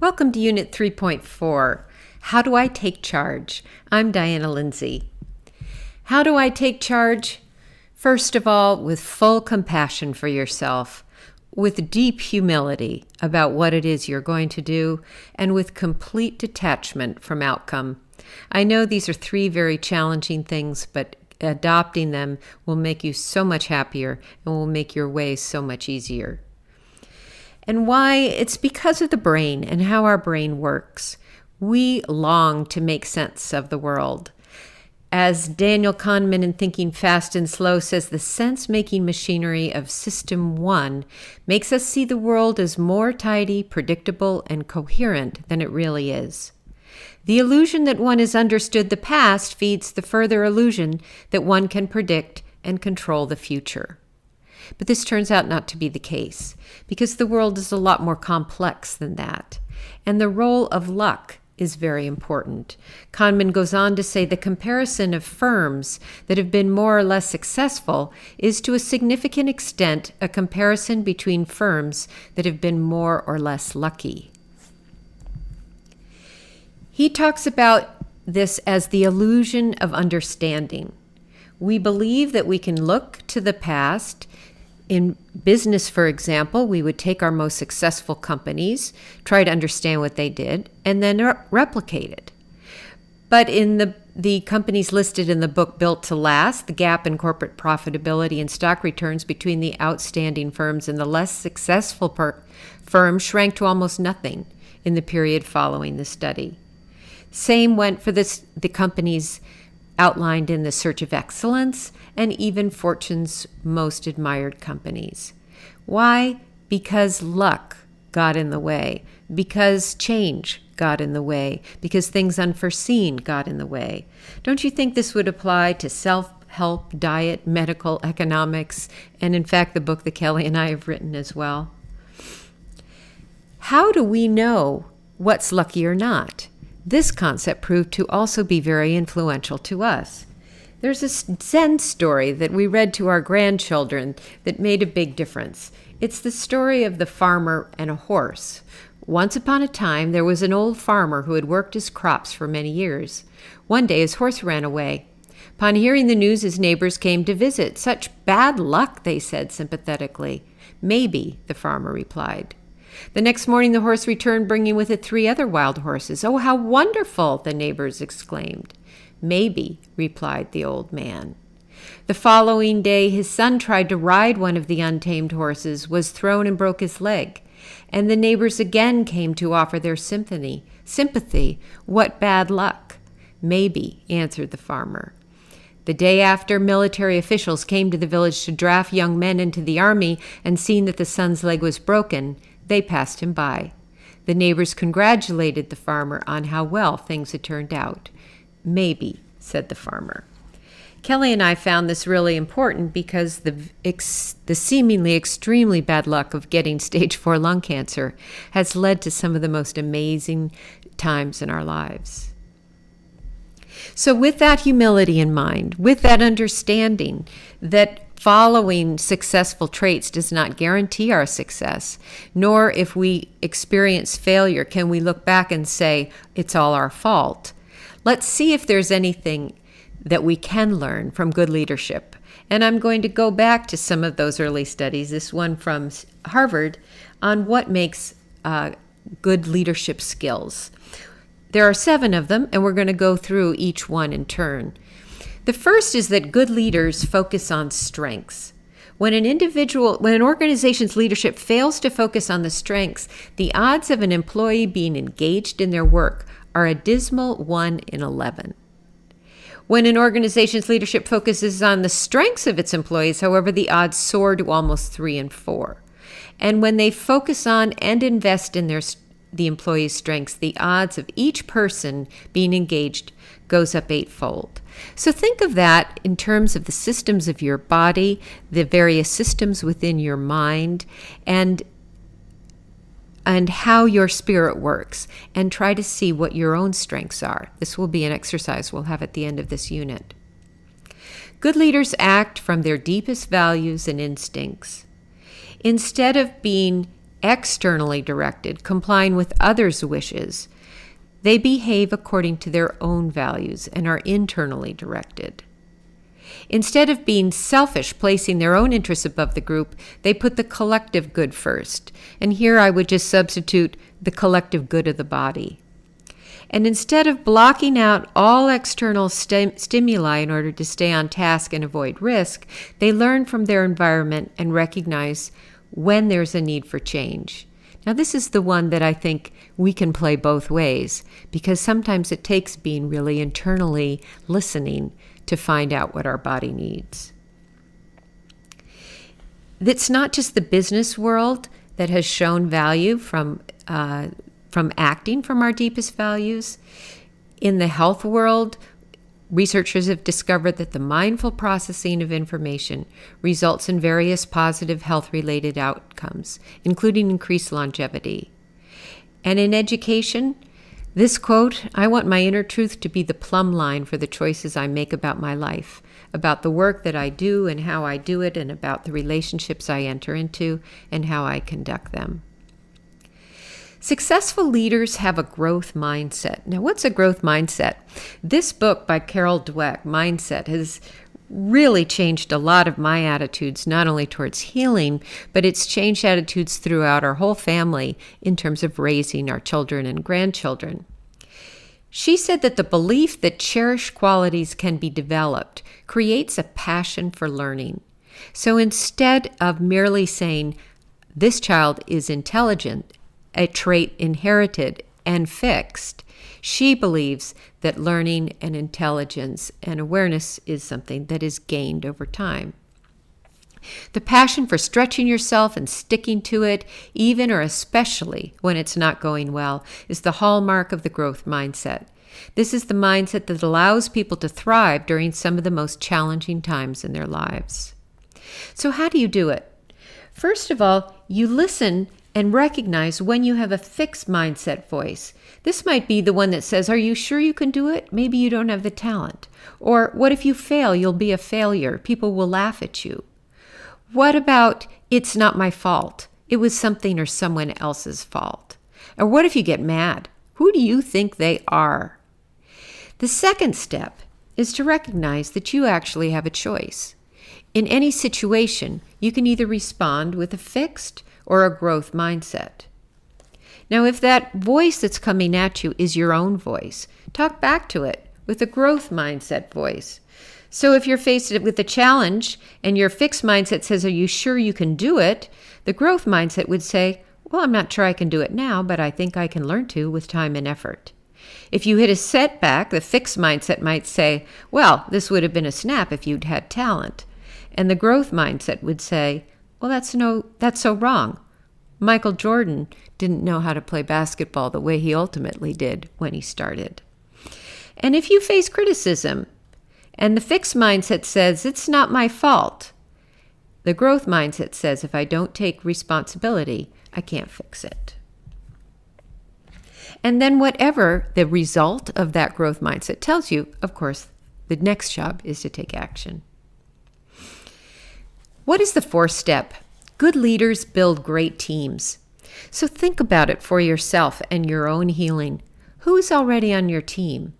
Welcome to Unit 3.4, How Do I Take Charge? I'm Diana Lindsay. How do I take charge? First of all, with full compassion for yourself, with deep humility about what it is you're going to do, and with complete detachment from outcome. I know these are three very challenging things, but adopting them will make you so much happier and will make your way so much easier. And why? It's because of the brain and how our brain works. We long to make sense of the world. As Daniel Kahneman in Thinking Fast and Slow says, the sense-making machinery of System 1 makes us see the world as more tidy, predictable, and coherent than it really is. The illusion that one has understood the past feeds the further illusion that one can predict and control the future. But this turns out not to be the case, because the world is a lot more complex than that. And the role of luck is very important. Kahneman goes on to say the comparison of firms that have been more or less successful is to a significant extent a comparison between firms that have been more or less lucky. He talks about this as the illusion of understanding. We believe that we can look to the past. In business, for example, we would take our most successful companies, try to understand what they did, and then replicate it. But in the companies listed in the book Built to Last, the gap in corporate profitability and stock returns between the outstanding firms and the less successful firms shrank to almost nothing in the period following the study. Same went for the companies outlined in The Search of Excellence, and even Fortune's Most Admired Companies. Why? Because luck got in the way, because change got in the way, because things unforeseen got in the way. Don't you think this would apply to self-help, diet, medical, economics, and in fact the book that Kelly and I have written as well? How do we know what's lucky or not? This concept proved to also be very influential to us. There's a Zen story that we read to our grandchildren that made a big difference. It's the story of the farmer and a horse. Once upon a time, there was an old farmer who had worked his crops for many years. One day, his horse ran away. Upon hearing the news, his neighbors came to visit. "Such bad luck," they said sympathetically. "Maybe," the farmer replied. The next morning, the horse returned, bringing with it 3 other wild horses. "Oh, how wonderful!" the neighbors exclaimed. "Maybe," replied the old man. The following day, his son tried to ride one of the untamed horses, was thrown and broke his leg. And the neighbors again came to offer their sympathy. "What bad luck!" "Maybe," answered the farmer. The day after, military officials came to the village to draft young men into the army, and seeing that the son's leg was broken, they passed him by. The neighbors congratulated the farmer on how well things had turned out. "Maybe," said the farmer. Kelly and I found this really important because the seemingly extremely bad luck of getting stage 4 lung cancer has led to some of the most amazing times in our lives. So with that humility in mind, with that understanding that following successful traits does not guarantee our success, nor if we experience failure can we look back and say, it's all our fault. Let's see if there's anything that we can learn from good leadership. And I'm going to go back to some of those early studies, this one from Harvard, on what makes good leadership skills. There are 7 of them, and we're going to go through each one in turn. The first is that good leaders focus on strengths. When an organization's leadership fails to focus on the strengths, the odds of an employee being engaged in their work are a dismal 1 in 11. When an organization's leadership focuses on the strengths of its employees, however, the odds soar to almost 3 in 4. And when they focus on and invest in the employee's strengths, the odds of each person being engaged goes up 8-fold. So think of that in terms of the systems of your body, the various systems within your mind, and how your spirit works, and try to see what your own strengths are. This will be an exercise we'll have at the end of this unit. Good leaders act from their deepest values and instincts. Instead of being externally directed, complying with others' wishes. They behave according to their own values and are internally directed. Instead of being selfish, placing their own interests above the group, they put the collective good first. And here I would just substitute the collective good of the body. And instead of blocking out all external stimuli in order to stay on task and avoid risk, they learn from their environment and recognize when there's a need for change. Now, this is the one that I think we can play both ways, because sometimes it takes being really internally listening to find out what our body needs. It's not just the business world that has shown value from acting from our deepest values. In the health world, researchers have discovered that the mindful processing of information results in various positive health-related outcomes, including increased longevity. And in education, this quote, "I want my inner truth to be the plumb line for the choices I make about my life, about the work that I do and how I do it, and about the relationships I enter into and how I conduct them." Successful leaders have a growth mindset. Now, what's a growth mindset? This book by Carol Dweck, Mindset, has really changed a lot of my attitudes, not only towards healing, but it's changed attitudes throughout our whole family in terms of raising our children and grandchildren. She said that the belief that cherished qualities can be developed creates a passion for learning. So instead of merely saying, this child is intelligent, a trait inherited and fixed, she believes that learning and intelligence and awareness is something that is gained over time. The passion for stretching yourself and sticking to it, even or especially when it's not going well, is the hallmark of the growth mindset. This is the mindset that allows people to thrive during some of the most challenging times in their lives. So how do you do it? First of all, you listen and recognize when you have a fixed mindset voice. This might be the one that says, "Are you sure you can do it? Maybe you don't have the talent." Or, "What if you fail? You'll be a failure. People will laugh at you." What about, "It's not my fault. It was something or someone else's fault"? Or what if you get mad? Who do you think they are? The second step is to recognize that you actually have a choice. In any situation, you can either respond with a fixed or a growth mindset. Now, if that voice that's coming at you is your own voice, talk back to it with a growth mindset voice. So if you're faced with a challenge and your fixed mindset says, "Are you sure you can do it?" the growth mindset would say, "Well, I'm not sure I can do it now, but I think I can learn to with time and effort." If you hit a setback, the fixed mindset might say, "Well, this would have been a snap if you'd had talent." And the growth mindset would say, "Well, that's so wrong. Michael Jordan didn't know how to play basketball the way he ultimately did when he started." And if you face criticism and the fixed mindset says, "It's not my fault," the growth mindset says, "If I don't take responsibility, I can't fix it." And then whatever the result of that growth mindset tells you, of course, the next job is to take action. What is the fourth step? Good leaders build great teams. So think about it for yourself and your own healing. Who is already on your team?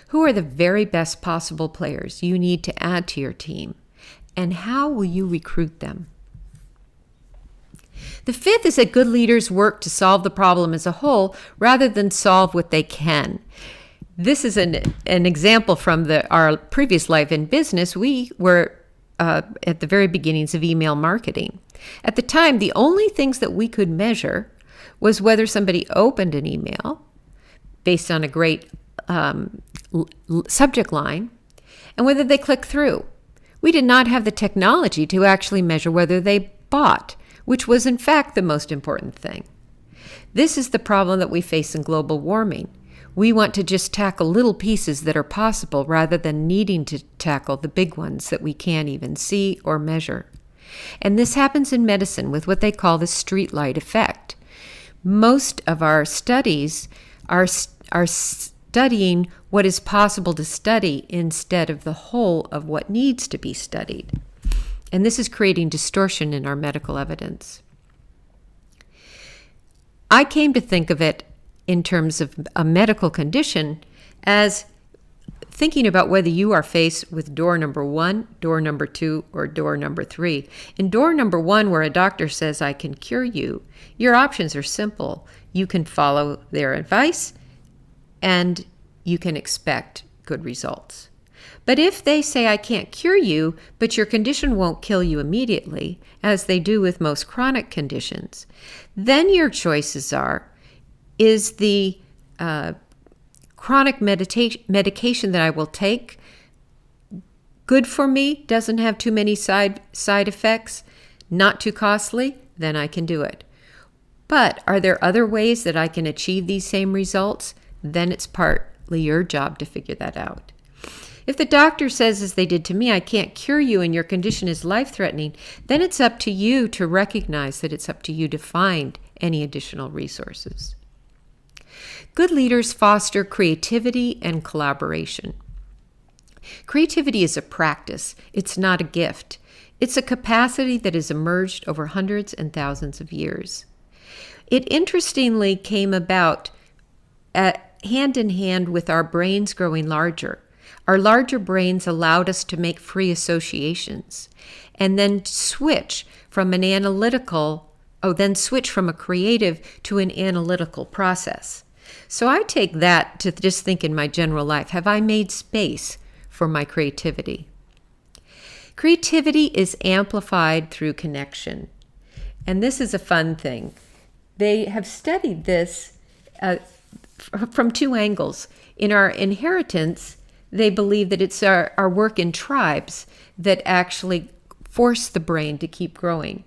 Who are the very best possible players you need to add to your team? And how will you recruit them? The fifth is that good leaders work to solve the problem as a whole rather than solve what they can. This is an example from our previous life in business. We were at the very beginnings of email marketing. At the time, the only things that we could measure was whether somebody opened an email based on a great subject line and whether they clicked through. We did not have the technology to actually measure whether they bought, which was in fact the most important thing. This is the problem that we face in global warming. We want to just tackle little pieces that are possible rather than needing to tackle the big ones that we can't even see or measure. And this happens in medicine with what they call the streetlight effect. Most of our studies are studying what is possible to study instead of the whole of what needs to be studied. And this is creating distortion in our medical evidence. I came to think of it in terms of a medical condition as thinking about whether you are faced with door number 1, door number 2, or door number 3. In door number 1, where a doctor says, I can cure you, your options are simple. You can follow their advice and you can expect good results. But if they say, I can't cure you, but your condition won't kill you immediately, as they do with most chronic conditions, then your choices are, is the chronic medication that I will take good for me, doesn't have too many side effects, not too costly, then I can do it. But are there other ways that I can achieve these same results? Then it's partly your job to figure that out. If the doctor says, as they did to me, I can't cure you and your condition is life-threatening, then it's up to you to recognize that it's up to you to find any additional resources. Good leaders foster creativity and collaboration. Creativity is a practice. It's not a gift. It's a capacity that has emerged over hundreds and thousands of years. It interestingly came about hand in hand with our brains growing larger. Our larger brains allowed us to make free associations and then switch from a creative to an analytical process. So I take that to just think in my general life, have I made space for my creativity? Creativity is amplified through connection. And this is a fun thing. They have studied this from two angles. In our inheritance, they believe that it's our work in tribes that actually force the brain to keep growing.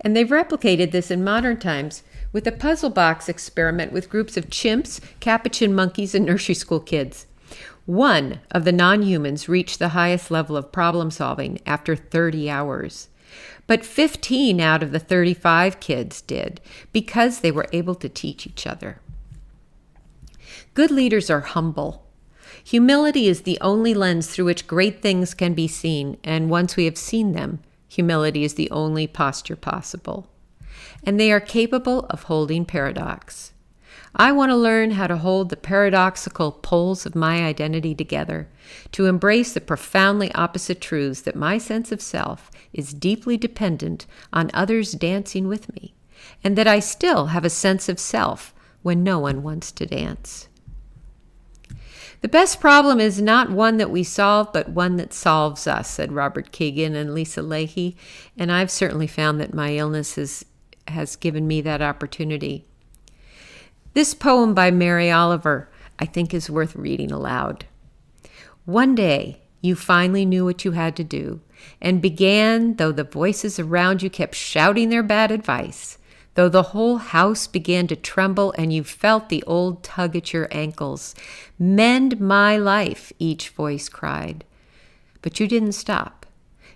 And they've replicated this in modern times with a puzzle box experiment with groups of chimps, capuchin monkeys, and nursery school kids. One of the non-humans reached the highest level of problem solving after 30 hours. But 15 out of the 35 kids did because they were able to teach each other. Good leaders are humble. Humility is the only lens through which great things can be seen, and once we have seen them, humility is the only posture possible. And they are capable of holding paradox. I want to learn how to hold the paradoxical poles of my identity together, to embrace the profoundly opposite truths that my sense of self is deeply dependent on others dancing with me, and that I still have a sense of self when no one wants to dance. The best problem is not one that we solve, but one that solves us, said Robert Kagan and Lisa Leahy, and I've certainly found that my illness has given me that opportunity. This poem by Mary Oliver, I think, is worth reading aloud. One day, you finally knew what you had to do, and began, though the voices around you kept shouting their bad advice, though the whole house began to tremble and you felt the old tug at your ankles. Mend my life, each voice cried. But you didn't stop.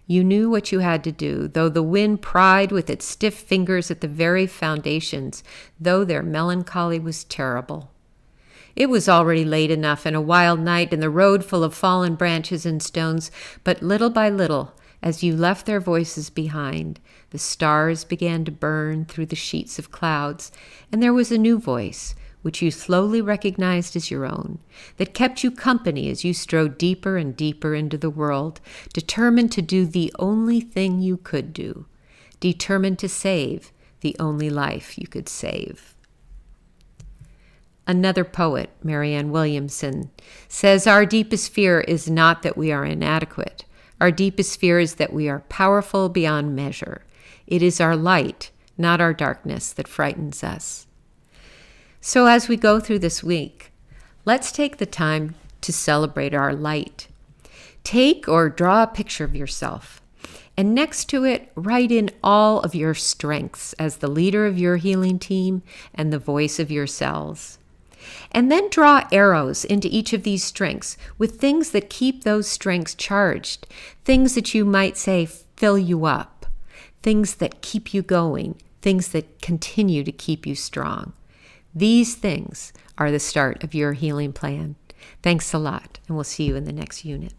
You knew what you had to do, though the wind pried with its stiff fingers at the very foundations, though their melancholy was terrible. It was already late enough and a wild night and the road full of fallen branches and stones, but little by little, as you left their voices behind, the stars began to burn through the sheets of clouds, and there was a new voice, which you slowly recognized as your own, that kept you company as you strode deeper and deeper into the world, determined to do the only thing you could do, determined to save the only life you could save. Another poet, Marianne Williamson, says our deepest fear is not that we are inadequate. Our deepest fear is that we are powerful beyond measure. It is our light, not our darkness, that frightens us. So as we go through this week, let's take the time to celebrate our light. Take or draw a picture of yourself, and next to it, write in all of your strengths as the leader of your healing team and the voice of your cells. And then draw arrows into each of these strengths with things that keep those strengths charged, things that you might say fill you up, things that keep you going, things that continue to keep you strong. These things are the start of your healing plan. Thanks a lot, and we'll see you in the next unit.